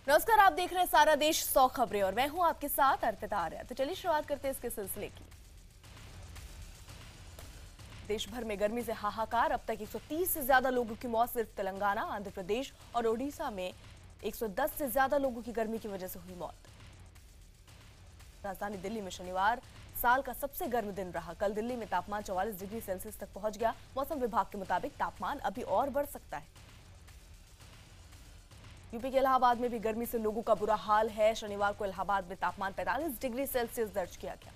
नमस्कार, आप देख रहे हैं सारा देश 100 खबरें और मैं हूं आपके साथ अर्पिता आर्या। तो चलिए शुरुआत करते हैं इसके सिलसिले की। देश भर में गर्मी से हाहाकार, अब तक 130 से ज्यादा लोगों की मौत सिर्फ तेलंगाना, आंध्र प्रदेश और ओडिशा में 110 से ज्यादा लोगों की गर्मी की वजह से हुई मौत। राजधानी दिल्ली में शनिवार साल का सबसे गर्म दिन रहा। कल दिल्ली में तापमान 44 डिग्री सेल्सियस तक पहुंच गया। मौसम विभाग के मुताबिक तापमान अभी और बढ़ सकता है। यूपी के इलाहाबाद में भी गर्मी से लोगों का बुरा हाल है। शनिवार को इलाहाबाद में तापमान 45 डिग्री सेल्सियस दर्ज किया गया।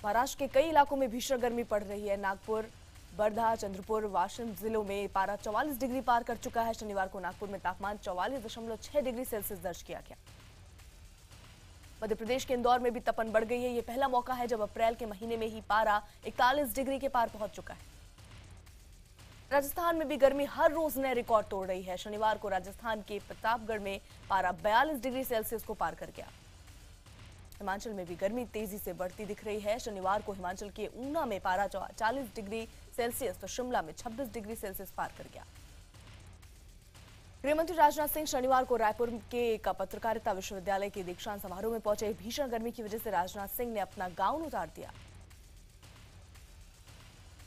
महाराष्ट्र के कई इलाकों में भीषण गर्मी पड़ रही है। नागपुर, वर्धा, चंद्रपुर, वाशिम जिलों में पारा 44 डिग्री पार कर चुका है। शनिवार को नागपुर में तापमान 44.6 डिग्री सेल्सियस दर्ज किया गया। मध्य प्रदेश के इंदौर में भी तपन बढ़ गई है। यह पहला मौका है जब अप्रैल के महीने में ही पारा 41 डिग्री के पार पहुंच चुका है। राजस्थान में भी गर्मी हर रोज नए रिकॉर्ड तोड़ रही है। शनिवार को राजस्थान के प्रतापगढ़ में पारा 42 डिग्री सेल्सियस को पार कर गया। हिमाचल में भी गर्मी तेजी से बढ़ती दिख रही है। शनिवार को हिमाचल के ऊना में पारा 40 डिग्री सेल्सियस तो शिमला में 26 डिग्री सेल्सियस पार कर गया। गृहमंत्री राजनाथ सिंह शनिवार को रायपुर के एक पत्रकारिता विश्वविद्यालय के दीक्षांत समारोह में पहुंचे। भीषण गर्मी की वजह से राजनाथ सिंह ने अपना गाउन उतार दिया।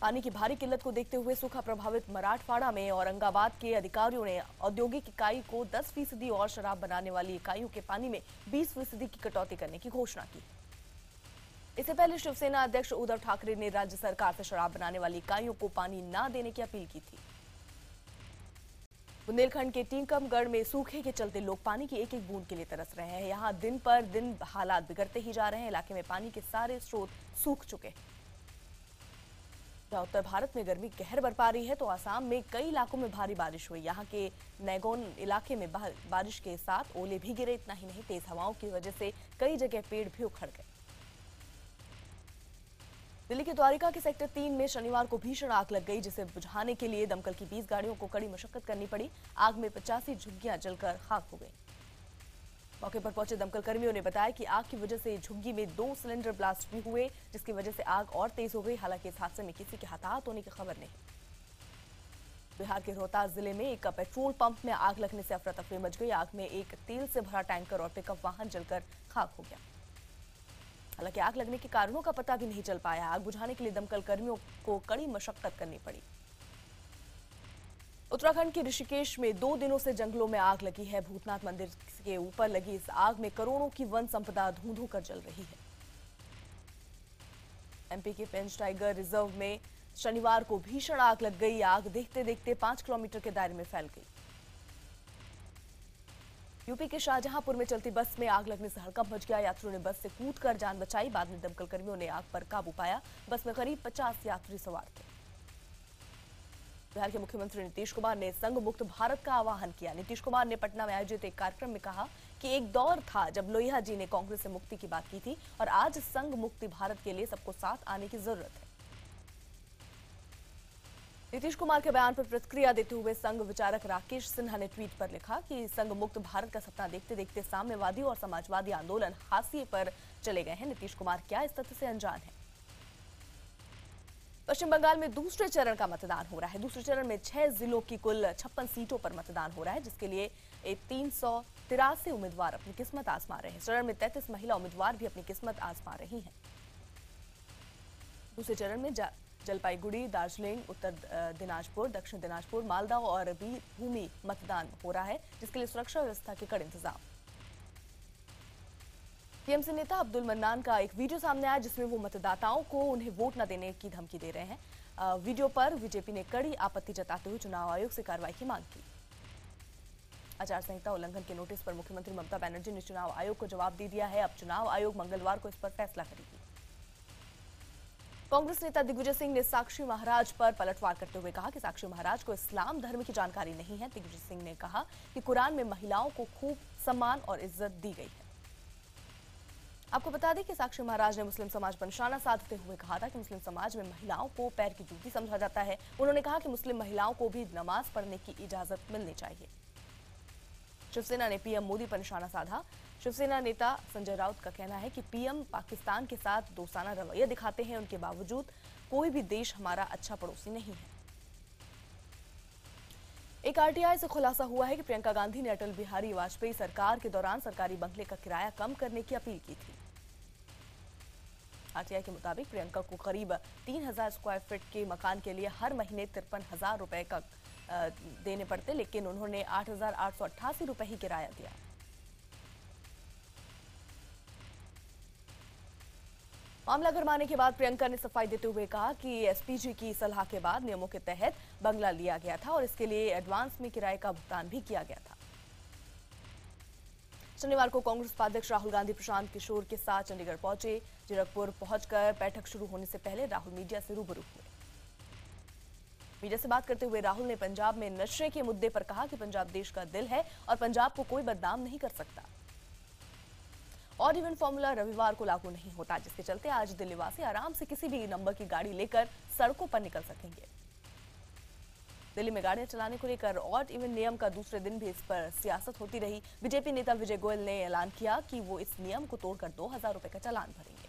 पानी की भारी किल्लत को देखते हुए सूखा प्रभावित मराठवाड़ा में औरंगाबाद के अधिकारियों ने औद्योगिक इकाई को 10% और शराब बनाने वाली इकाइयों के पानी में 20% की कटौती करने की घोषणा की। इससे पहले शिवसेना अध्यक्ष उद्धव ठाकरे ने राज्य सरकार से शराब बनाने वाली इकाइयों को पानी न देने की अपील की थी। बुंदेलखंड के टीकमगढ़ में सूखे के चलते लोग पानी की एक एक बूंद के लिए तरस रहे हैं। यहां दिन पर दिन हालात बिगड़ते ही जा रहे हैं। इलाके में पानी के सारे स्रोत सूख चुके हैं। उत्तर भारत में गर्मी कहर बरपा रही है तो आसाम में कई इलाकों में भारी बारिश हुई। यहां के नैगोन इलाके में बारिश के साथ ओले भी गिरे। इतना ही नहीं, तेज हवाओं की वजह से कई जगह पेड़ भी उखड़ गए। दिल्ली के द्वारिका के सेक्टर 3 में शनिवार को भीषण आग लग गई, जिसे बुझाने के लिए दमकल की 20 गाड़ियों को कड़ी मशक्कत करनी पड़ी। आग में 85 झुग्गियां जलकर खाक हो गई। मौके पर पहुंचे दमकल कर्मियों ने बताया कि आग की वजह से झुग्गी में 2 सिलेंडर ब्लास्ट भी हुए, जिसकी वजह से आग और तेज हो गई। हालांकि इस हादसे में किसी के हताहत होने की खबर नहीं। बिहार के रोहतास जिले में एक पेट्रोल पंप में आग लगने से अफरा तफरी मच गई। आग में एक तेल से भरा टैंकर और पिकअप वाहन जलकर खाक हो गया। हालांकि आग लगने के कारणों का पता भी नहीं चल पाया। आग बुझाने के लिए दमकल कर्मियों को कड़ी मशक्कत करनी पड़ी। उत्तराखंड के ऋषिकेश में 2 दिनों से जंगलों में आग लगी है। भूतनाथ मंदिर के ऊपर लगी इस आग में करोड़ों की वन संपदा धूं-धूं कर जल रही है। एमपी के पेंच टाइगर रिजर्व में शनिवार को भीषण आग लग गई। आग देखते देखते 5 किलोमीटर के दायरे में फैल गई। यूपी के शाहजहांपुर में चलती बस में आग लगने से हड़कंप मच गया। यात्रियों ने बस से कूदकर जान बचाई। बाद में दमकल कर्मियों ने आग पर काबू पाया। बस में करीब 50 यात्री सवार थे। बिहार के मुख्यमंत्री नीतीश कुमार ने संघ मुक्त भारत का आह्वान किया। नीतीश कुमार ने पटना में आयोजित एक कार्यक्रम में कहा कि एक दौर था जब लोहिया जी ने कांग्रेस से मुक्ति की बात की थी और आज संघ मुक्ति भारत के लिए सबको साथ आने की जरूरत है। नीतीश कुमार के बयान पर प्रतिक्रिया देते हुए संघ विचारक राकेश सिन्हा ने ट्वीट पर लिखा कि संघ मुक्त भारत का सपना देखते देखते साम्यवादी और समाजवादी आंदोलन हाशिए पर चले गए हैं। नीतीश कुमार क्या इस तथ्य से अनजान है? पश्चिम बंगाल में दूसरे चरण का मतदान हो रहा है। दूसरे चरण में 6 जिलों की कुल 56 सीटों पर मतदान हो रहा है, जिसके लिए 383 उम्मीदवार अपनी किस्मत आजमा रहे हैं। इस चरण में 33 महिला उम्मीदवार भी अपनी किस्मत आजमा रही हैं। दूसरे चरण में जलपाईगुड़ी, दार्जिलिंग, उत्तर दिनाजपुर, दक्षिण दिनाजपुर, मालदा और बीरभूमि मतदान हो रहा है, जिसके लिए सुरक्षा व्यवस्था के कड़े इंतजाम। टीएमसी नेता अब्दुल मन्नान का एक वीडियो सामने आया, जिसमें वो मतदाताओं को उन्हें वोट न देने की धमकी दे रहे हैं। वीडियो पर बीजेपी ने कड़ी आपत्ति जताते हुए चुनाव आयोग से कार्रवाई की मांग की। आचार संहिता उल्लंघन के नोटिस पर मुख्यमंत्री ममता बनर्जी ने चुनाव आयोग को जवाब दे दिया है। अब चुनाव आयोग मंगलवार को इस पर फैसला करेगी। कांग्रेस नेता दिग्विजय सिंह ने साक्षी महाराज पर पलटवार करते हुए कहा कि साक्षी महाराज को इस्लाम धर्म की जानकारी नहीं है। दिग्विजय सिंह ने कहा कि कुरान में महिलाओं को खूब सम्मान और इज्जत दी गई है। आपको बता दें कि साक्षी महाराज ने मुस्लिम समाज पर निशाना साधते हुए कहा था कि मुस्लिम समाज में महिलाओं को पैर की जूती समझा जाता है। उन्होंने कहा कि मुस्लिम महिलाओं को भी नमाज पढ़ने की इजाजत मिलनी चाहिए। शिवसेना ने पीएम मोदी पर निशाना साधा। शिवसेना नेता संजय राउत का कहना है कि पीएम पाकिस्तान के साथ दोस्ताना रवैया दिखाते हैं। उनके बावजूद कोई भी देश हमारा अच्छा पड़ोसी नहीं है। एक आरटीआई से खुलासा हुआ है कि प्रियंका गांधी ने अटल बिहारी वाजपेयी सरकार के दौरान सरकारी बंगले का किराया कम करने की अपील की थी। आरटीआई के मुताबिक प्रियंका को करीब 3000 स्क्वायर फीट के मकान के लिए हर महीने 53,000 रुपए का देने पड़ते, लेकिन उन्होंने 8,888 रुपए ही किराया दिया। मामला गरमाने के बाद प्रियंका ने सफाई देते हुए कहा कि एसपीजी की सलाह के बाद नियमों के तहत बंगला लिया गया था और इसके लिए एडवांस में किराए का भुगतान भी किया गया था। शनिवार को कांग्रेस उपाध्यक्ष राहुल गांधी प्रशांत किशोर के साथ चंडीगढ़ पहुंचे। जीरकपुर पहुंचकर बैठक शुरू होने से पहले राहुल मीडिया से रूबरू हुए। मीडिया से बात करते हुए राहुल ने पंजाब में नशे के मुद्दे पर कहा कि पंजाब देश का दिल है और पंजाब को कोई बदनाम नहीं कर सकता। ऑड इवन फॉर्मूला रविवार को लागू नहीं होता, जिसके चलते आज दिल्ली वासी आराम से किसी भी नंबर की गाड़ी लेकर सड़कों पर निकल सकेंगे। दिल्ली में गाड़ियां चलाने को लेकर ऑड इवन नियम का दूसरे दिन भी इस पर सियासत होती रही। बीजेपी नेता विजय गोयल ने ऐलान किया कि वो इस नियम को तोड़कर 2000 रुपए का चालान भरेंगे।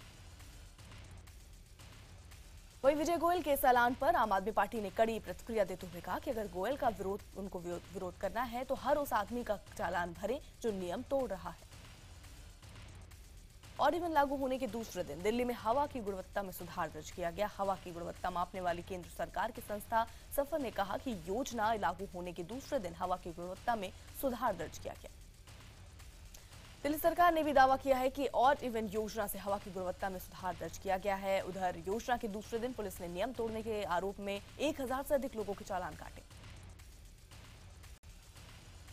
वहीं विजय गोयल के इस ऐलान पर आम आदमी पार्टी ने कड़ी प्रतिक्रिया देते हुए कहा कि अगर गोयल का विरोध करना है तो हर उस आदमी का चालान भरे जो नियम तोड़ रहा है। ऑड इवन लागू होने के दूसरे दिन दिल्ली में हवा की गुणवत्ता में सुधार दर्ज किया गया। हवा की गुणवत्ता मापने वाली केंद्र सरकार की संस्था सफर ने कहा कि योजना लागू होने के दूसरे दिन हवा की गुणवत्ता में सुधार दर्ज किया गया। दिल्ली सरकार ने भी दावा किया है कि ऑड इवन योजना से हवा की गुणवत्ता में सुधार दर्ज किया गया है। उधर योजना के दूसरे दिन पुलिस ने नियम तोड़ने के आरोप में 1000 से अधिक लोगों के चालान काटे।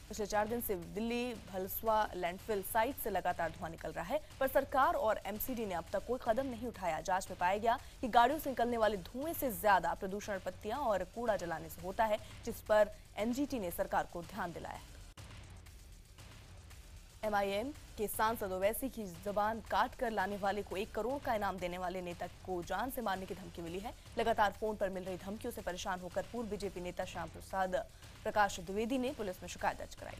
पिछले 4 दिन से दिल्ली भलसवा लैंडफिल साइट से लगातार धुआं निकल रहा है, पर सरकार और एमसीडी ने अब तक कोई कदम नहीं उठाया। जांच में पाया गया कि गाड़ियों से निकलने वाले धुएं से ज्यादा प्रदूषण पत्तियां और कूड़ा जलाने से होता है, जिस पर एनजीटी ने सरकार को ध्यान दिलाया है। एमआईएम के सांसद ओवैसी की जुबान काट कर लाने वाले को 1 करोड़ का इनाम देने वाले नेता को जान से मारने की धमकी मिली है। लगातार फोन पर मिल रही धमकियों से परेशान होकर पूर्व बीजेपी नेता श्याम प्रसाद प्रकाश द्विवेदी ने पुलिस में शिकायत दर्ज कराई।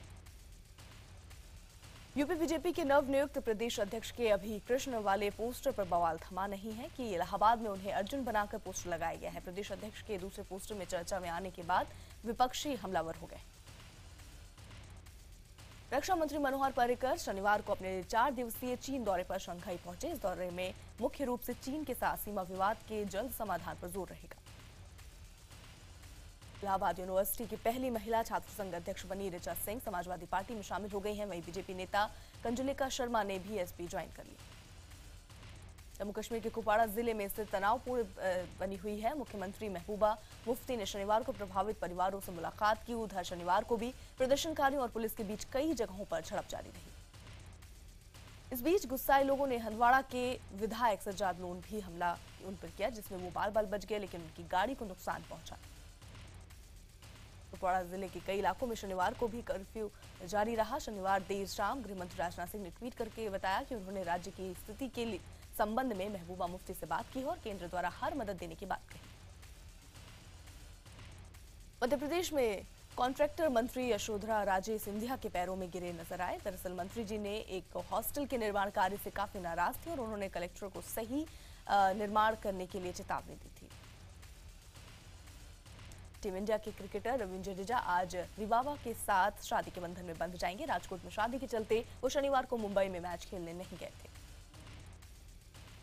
यूपी बीजेपी के नवनियुक्त प्रदेश अध्यक्ष के अभी कृष्ण वाले पोस्टर पर बवाल थमा नहीं है कि इलाहाबाद में उन्हें अर्जुन बनाकर पोस्टर लगाया गया है। प्रदेश अध्यक्ष के दूसरे पोस्टर में चर्चा में आने के बाद विपक्षी हमलावर हो गए। रक्षा मंत्री मनोहर पर्रिकर शनिवार को अपने 4 दिवसीय चीन दौरे पर शंघाई पहुंचे। इस दौरे में मुख्य रूप से चीन के साथ सीमा विवाद के जल्द समाधान पर जोर रहेगा। इलाहाबाद यूनिवर्सिटी की पहली महिला छात्र संघ अध्यक्ष बनी ऋचा सिंह समाजवादी पार्टी में शामिल हो गई हैं। वहीं बीजेपी नेता कंजुलिका शर्मा ने भी एसपी ज्वाइन कर लिया। जम्मू कश्मीर के कुपवाड़ा जिले में स्थित तनावपूर्ण बनी हुई है। मुख्यमंत्री महबूबा मुफ्ती ने शनिवार को प्रभावित परिवारों से मुलाकात की। उधर शनिवार को भी प्रदर्शनकारियों और पुलिस के बीच कई जगहों पर झड़प जारी रही। इस बीच गुस्साए लोगों ने हंदवाड़ा के विधायक सज्जाद लोन भी हमला उन पर किया, जिसमें वो बाल बाल बच गए, लेकिन उनकी गाड़ी को नुकसान पहुंचा। कुपवाड़ा जिले के कई इलाकों में शनिवार को भी कर्फ्यू जारी रहा। शनिवार देर शाम गृहमंत्री राजनाथ सिंह ने ट्वीट करके बताया कि उन्होंने राज्य की स्थिति के लिए संबंध में महबूबा मुफ्ती से बात की और केंद्र द्वारा हर मदद देने की बात कही। मध्य प्रदेश में कॉन्ट्रैक्टर मंत्री यशोधरा राजे सिंधिया के पैरों में गिरे नजर आए। दरअसल मंत्री जी ने एक हॉस्टल के निर्माण कार्य से काफी नाराज थे और उन्होंने कलेक्टर को सही निर्माण करने के लिए चेतावनी दी थी। टीम इंडिया के क्रिकेटर रविंद्र जडेजा आज रिवावा के साथ शादी के बंधन में बंध जाएंगे। राजकोट में शादी के चलते वो शनिवार को मुंबई में मैच खेलने नहीं गए थे।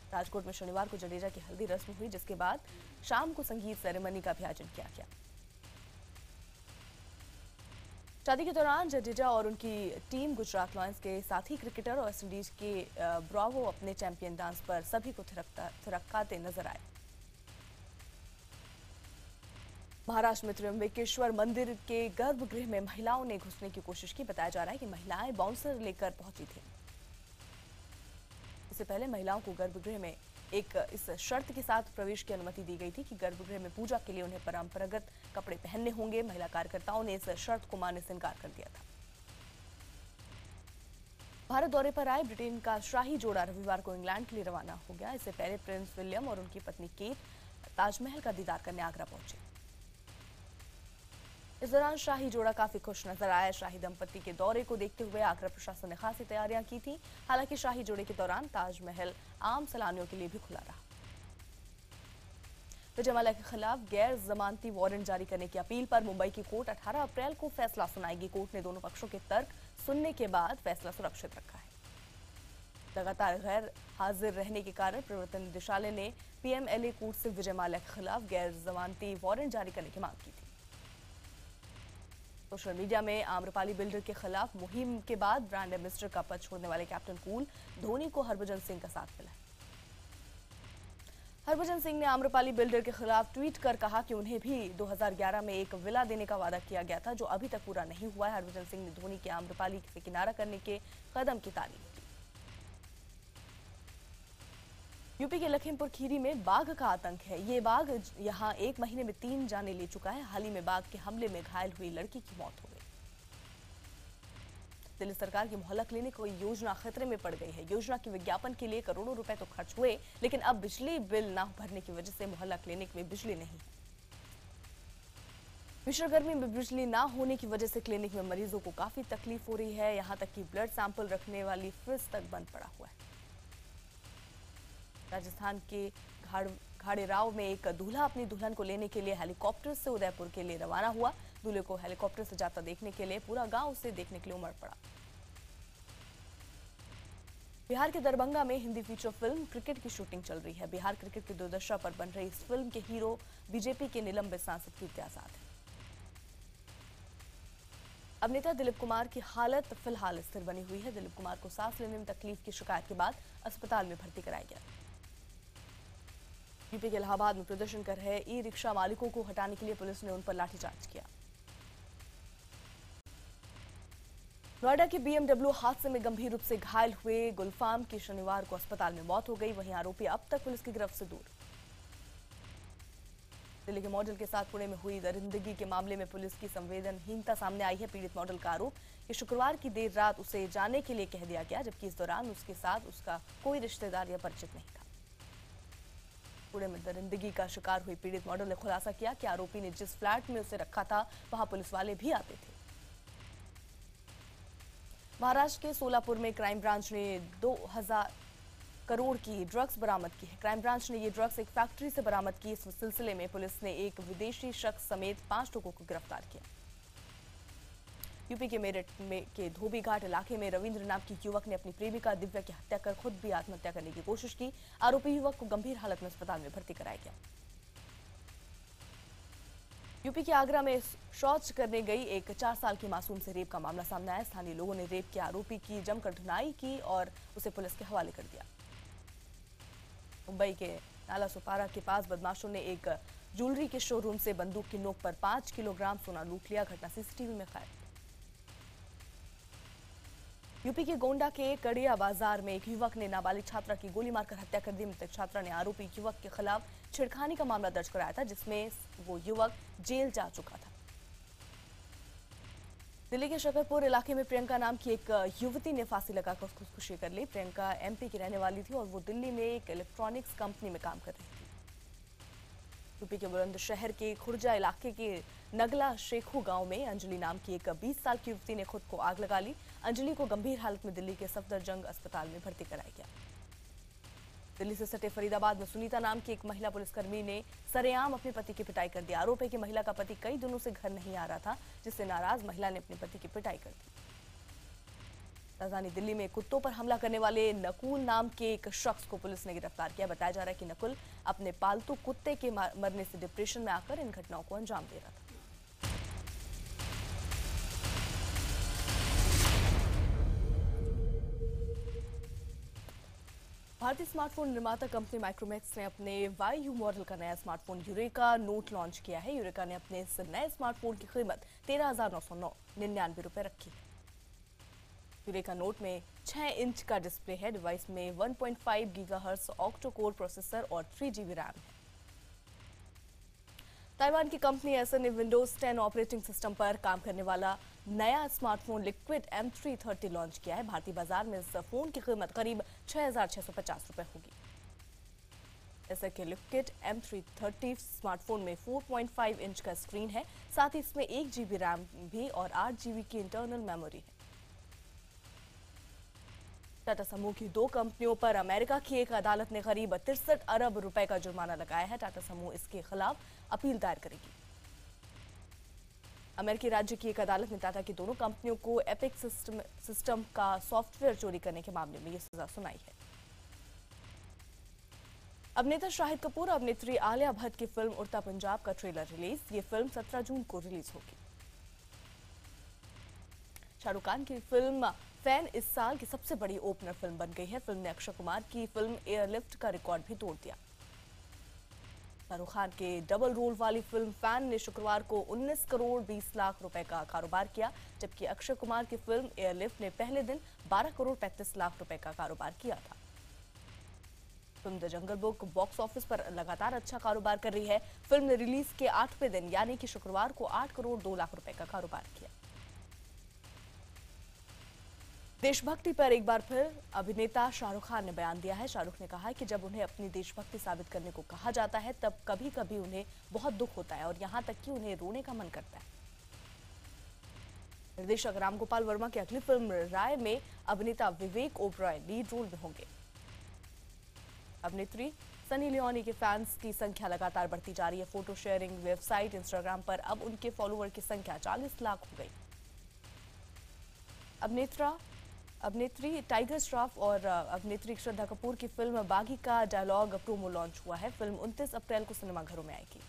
राजकोट में शनिवार को जडेजा की हल्दी रस्म हुई, जिसके बाद शाम को संगीत सेरेमनी का भी आयोजन किया गया। शादी के दौरान जडेजा और उनकी टीम गुजरात लॉयंस के साथी क्रिकेटर और वेस्टइंडीज के ब्रावो अपने चैंपियन डांस पर सभी को थिरकाते नजर आए। महाराष्ट्र में त्र्यंबकेश्वर मंदिर के गर्भगृह में महिलाओं ने घुसने की कोशिश की। बताया जा रहा है कि महिलाएं बाउंसर लेकर पहुंची थी। इससे पहले महिलाओं को गर्भगृह में इस शर्त के साथ प्रवेश की अनुमति दी गई थी कि गर्भगृह में पूजा के लिए उन्हें परंपरागत कपड़े पहनने होंगे। महिला कार्यकर्ताओं ने इस शर्त को मानने से इनकार कर दिया था। भारत दौरे पर आए ब्रिटेन का शाही जोड़ा रविवार को इंग्लैंड के लिए रवाना हो गया। इससे पहले प्रिंस विलियम और उनकी पत्नी केट ताजमहल का दीदार करने आगरा पहुंचे। इस दौरान शाही जोड़ा काफी खुश नजर आया। शाही दंपति के दौरे को देखते हुए आगरा प्रशासन ने खासी तैयारियां की थी। हालांकि शाही जोड़े के दौरान ताजमहल आम सैलानियों के लिए भी खुला रहा। विजय माल्या के खिलाफ गैर जमानती वारंट जारी करने की अपील पर मुंबई की कोर्ट 18 अप्रैल को फैसला सुनाएगी। कोर्ट ने दोनों पक्षों के तर्क सुनने के बाद फैसला सुरक्षित रखा है। लगातार गैर हाजिर रहने के कारण प्रवर्तन निदेशालय ने पीएमएलए कोर्ट से विजय माल्या के खिलाफ गैर जमानती वारंट जारी करने की मांग की थी। सोशल मीडिया में आम्रपाली बिल्डर के खिलाफ मुहिम के बाद ब्रांड एम्बेसडर का पद छोड़ने वाले कैप्टन कूल धोनी को हरभजन सिंह का साथ मिला है। हरभजन सिंह ने आम्रपाली बिल्डर के खिलाफ ट्वीट कर कहा कि उन्हें भी 2011 में एक विला देने का वादा किया गया था, जो अभी तक पूरा नहीं हुआ है। हरभजन सिंह ने धोनी के आम्रपाली से किनारा करने के कदम की तारीफ की। यूपी के लखीमपुर खीरी में बाघ का आतंक है। ये बाघ यहां 1 महीने में 3 जानें ले चुका है। हाल ही में बाघ के हमले में घायल हुई लड़की की मौत हो गई। दिल्ली सरकार की मोहल्ला क्लिनिक की योजना खतरे में पड़ गई है। योजना के विज्ञापन के लिए करोड़ों रुपए तो खर्च हुए, लेकिन अब बिजली बिल न भरने की वजह से मोहल्ला क्लिनिक में बिजली नहीं है। भीषण गर्मी में बिजली न होने की वजह से क्लिनिक में मरीजों को काफी तकलीफ हो रही है। यहां तक कि ब्लड सैंपल रखने वाली फ्रिज तक बंद पड़ा हुआ है। राजस्थान के घाड़ेराव में एक दूल्हा अपनी दुल्हन को लेने के लिए हेलीकॉप्टर से उदयपुर के लिए रवाना हुआ। दूल्हे को हेलीकॉप्टर से जाता देखने के लिए पूरा गांव उसे देखने के लिए उमड़ पड़ा। बिहार के दरभंगा में हिंदी फीचर फिल्म क्रिकेट की शूटिंग चल रही है। बिहार क्रिकेट की दुर्दशा पर बन रही इस फिल्म के हीरो बीजेपी के निलंबित सांसद कीर्ति आजाद है। अभिनेता दिलीप कुमार की हालत फिलहाल स्थिर बनी हुई है। दिलीप कुमार को सांस लेने में तकलीफ की शिकायत के बाद अस्पताल में भर्ती कराया गया। यूपी के इलाहाबाद में प्रदर्शन कर रहे ई रिक्शा मालिकों को हटाने के लिए पुलिस ने उन पर लाठीचार्ज किया। नोएडा के बीएमडब्ल्यू हादसे में गंभीर रूप से घायल हुए गुलफाम की शनिवार को अस्पताल में मौत हो गई। वहीं आरोपी अब तक पुलिस की गिरफ्त से दूर। दिल्ली के मॉडल के साथ पुणे में हुई दरिंदगी के मामले में पुलिस की संवेदनहीनता सामने आई है। पीड़ित मॉडल का आरोप कि शुक्रवार की देर रात उसे जाने के लिए कह दिया गया, जबकि इस दौरान उसके साथ उसका कोई रिश्तेदार या परिचित नहीं था। पुणे में दरिंदगी का शिकार हुई पीड़ित मॉडल ने खुलासा किया कि आरोपी ने जिस फ्लैट में उसे रखा था, वहां पुलिस वाले भी आते थे। महाराष्ट्र के सोलापुर में क्राइम ब्रांच ने 2000 करोड़ की ड्रग्स बरामद की है। क्राइम ब्रांच ने ये ड्रग्स एक फैक्ट्री से बरामद की। इस सिलसिले में पुलिस ने एक विदेशी शख्स समेत 5 लोगों को गिरफ्तार किया। यूपी के मेरठ के धोबी घाट इलाके में रविंद्र नाम की युवक ने अपनी प्रेमिका दिव्या की हत्या कर खुद भी आत्महत्या करने की कोशिश की। आरोपी युवक को गंभीर हालत में अस्पताल में भर्ती कराया गया। यूपी के आगरा में शौच करने गई एक 4 साल की मासूम से रेप का मामला सामने आया। स्थानीय लोगों ने रेप के आरोपी की जमकर धुनाई की और उसे पुलिस के हवाले कर दिया। मुंबई के नाला सुपारा के पास बदमाशों ने एक ज्वेलरी के शोरूम से बंदूक की नोक पर 5 किलोग्राम सोना लूट लिया। घटना सीसीटीवी में कैद। यूपी के गोंडा के कड़िया बाजार में एक युवक ने नाबालिग छात्रा की गोली मारकर हत्या कर दी। मृतक छात्रा ने आरोपी युवक के खिलाफ छेड़खानी का मामला दर्ज कराया था, जिसमें वो युवक जेल जा चुका था। दिल्ली के शकरपुर इलाके में प्रियंका नाम की एक युवती ने फांसी लगाकर खुदकुशी कर ली। प्रियंका एमपी की रहने वाली थी और वो दिल्ली में एक इलेक्ट्रॉनिक्स कंपनी में काम कर रही थी। यूपी के बुलंदशहर के खुर्जा इलाके के नगला शेखू गांव में अंजलि नाम की एक 20 साल की युवती ने खुद को आग लगा ली। अंजलि को गंभीर हालत में दिल्ली के सफदरजंग अस्पताल में भर्ती कराया गया। दिल्ली से सटे फरीदाबाद में सुनीता नाम की एक महिला पुलिसकर्मी ने सरेआम अपने पति की पिटाई कर दी। आरोप है कि महिला का पति कई दिनों से घर नहीं आ रहा था, जिससे नाराज महिला ने अपने पति की पिटाई कर दी। राजधानी दिल्ली में कुत्तों पर हमला करने वाले नकुल नाम के एक शख्स को पुलिस ने गिरफ्तार किया। बताया जा रहा है कि नकुल अपने पालतू कुत्ते के मरने से डिप्रेशन में आकर इन घटनाओं को अंजाम दे रहा था। भारतीय स्मार्टफोन निर्माता कंपनी माइक्रोमैक्स ने अपने वायु मॉडल का नया स्मार्टफोन यूरेका नोट लॉन्च किया है। यूरेका ने अपने इस नए स्मार्टफोन की कीमत 13,999 रुपए रखी है। यूरेका नोट में 6 इंच का डिस्प्ले है। डिवाइस में 1.5 गीगाहर्ट्ज ऑक्टो कोर प्रोसेसर और 3 GB रैम है। ताइवान की कंपनी एसएन ने विंडोज 10 ऑपरेटिंग सिस्टम पर काम करने वाला नया स्मार्टफोन लिक्विड M330 लॉन्च किया है। भारतीय बाजार में इस फोन की कीमत करीब 6,650 रुपए होगी। एसएन के लिक्विड M330 स्मार्टफोन में 4.5 इंच का स्क्रीन है। साथ ही इसमें 1 GB रैम भी और 8 GB की इंटरनल मेमोरी है। टाटा समूह की 2 कंपनियों पर अमेरिका की एक अदालत ने करीब 63 अरब रुपए का जुर्माना लगाया है। टाटा समूह इसके खिलाफ अपील दायर करेगी। अमेरिकी राज्य की एक अदालत ने टाटा की दोनों कंपनियों को एपिक सिस्टम का सॉफ्टवेयर चोरी करने के मामले में यह सजा सुनाई है। अभिनेता शाहिद कपूर और अभिनेत्री आलिया भट्ट की फिल्म उड़ता पंजाब का ट्रेलर रिलीज। ये फिल्म 17 जून को रिलीज होगी। शाहरुख खान की फिल्म फैन इस साल की सबसे बड़ी ओपनर फिल्म बन गई है। फिल्म ने अक्षय कुमार की फिल्म एयरलिफ्ट का रिकॉर्ड भी तोड़ दिया। शाहरुख खान के डबल रोल वाली फिल्म फैन ने शुक्रवार को 19 करोड़ 20 लाख रुपए का कारोबार किया, जबकि अक्षय कुमार की फिल्म एयरलिफ्ट ने पहले दिन 12 करोड़ 35 लाख रुपए का कारोबार किया था। Film the jungle book box office पर लगातार अच्छा कारोबार कर रही है। फिल्म ने रिलीज के 8वें दिन यानी कि शुक्रवार को 8 करोड़ 2 लाख रुपए का कारोबार किया। देशभक्ति पर एक बार फिर अभिनेता शाहरुख खान ने बयान दिया है। शाहरुख ने कहा है कि जब उन्हें अपनी देशभक्ति साबित करने को कहा जाता है तब कभी कभी उन्हें बहुत दुख होता है और यहां तक कि उन्हें रोने का मन करता है। निर्देशक रामगोपाल वर्मा की अगली फिल्म राय में अभिनेता विवेक ओबरॉय लीड रोल में होंगे। अभिनेत्री सनी लियोनी के फैंस की संख्या लगातार बढ़ती जा रही है। फोटो शेयरिंग वेबसाइट इंस्टाग्राम पर अब उनके फॉलोअर की संख्या 40 लाख हो गई। अभिनेत्री टाइगर श्रॉफ और अभिनेत्री श्रद्धा कपूर की फिल्म बागी का डायलॉग प्रोमो लॉन्च हुआ है। फिल्म 29 अप्रैल को सिनेमाघरों में आएगी।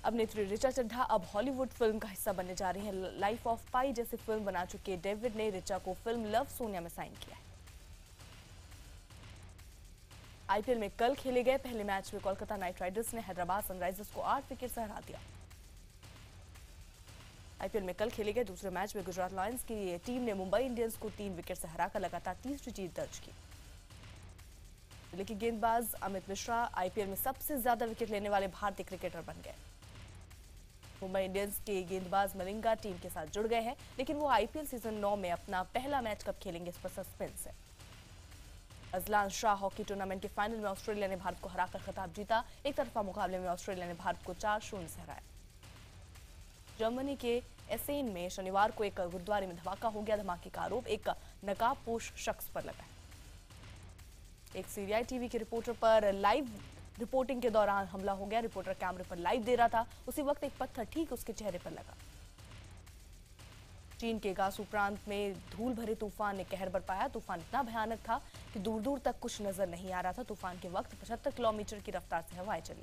अभिनेत्री ऋचा चड्ढा अब हॉलीवुड फिल्म का हिस्सा बनने जा रही हैं। लाइफ ऑफ पाई जैसी फिल्म बना चुके डेविड ने ऋचा को फिल्म लव सोनिया में साइन किया है। आईपीएल में कल खेले गए पहले मैच में कोलकाता नाइट राइडर्स ने हैदराबाद सनराइजर्स को 8 विकेट से हरा दिया। आईपीएल में कल खेले गए दूसरे मैच में गुजरात लायंस की टीम ने मुंबई इंडियंस को 3 विकेट से हराकर लगातार तीसरी जीत दर्ज की। दिल्ली के गेंदबाज अमित मिश्रा आईपीएल में सबसे ज्यादा विकेट लेने वाले भारतीय क्रिकेटर बन गए। मुंबई इंडियंस के गेंदबाज मलिंगा टीम के साथ जुड़ गए हैं, लेकिन वो आईपीएल सीजन 9 में अपना पहला मैच कब खेलेंगे इस पर सस्पेंस है। अजलान शाह हॉकी टूर्नामेंट के फाइनल में ऑस्ट्रेलिया ने भारत को हराकर खिताब जीता। एक तरफा मुकाबले में ऑस्ट्रेलिया ने भारत को 4-0 से हराया। जर्मनी के एसेन में शनिवार को एक गुरुद्वारे में धमाका हो गया। धमाके का आरोप एक नकाबपोश शख्स पर लगा है। एक सीरियाई टीवी के रिपोर्टर पर लाइव रिपोर्टिंग के दौरान हमला हो गया। रिपोर्टर कैमरे पर लाइव दे रहा था, उसी वक्त एक पत्थर ठीक उसके चेहरे पर लगा। चीन के गासू प्रांत में धूल भरे तूफान ने कहर बरपाया। तूफान इतना भयानक था कि दूर दूर तक कुछ नजर नहीं आ रहा था। तूफान के वक्त 75 किलोमीटर की रफ्तार से हवाएं चली।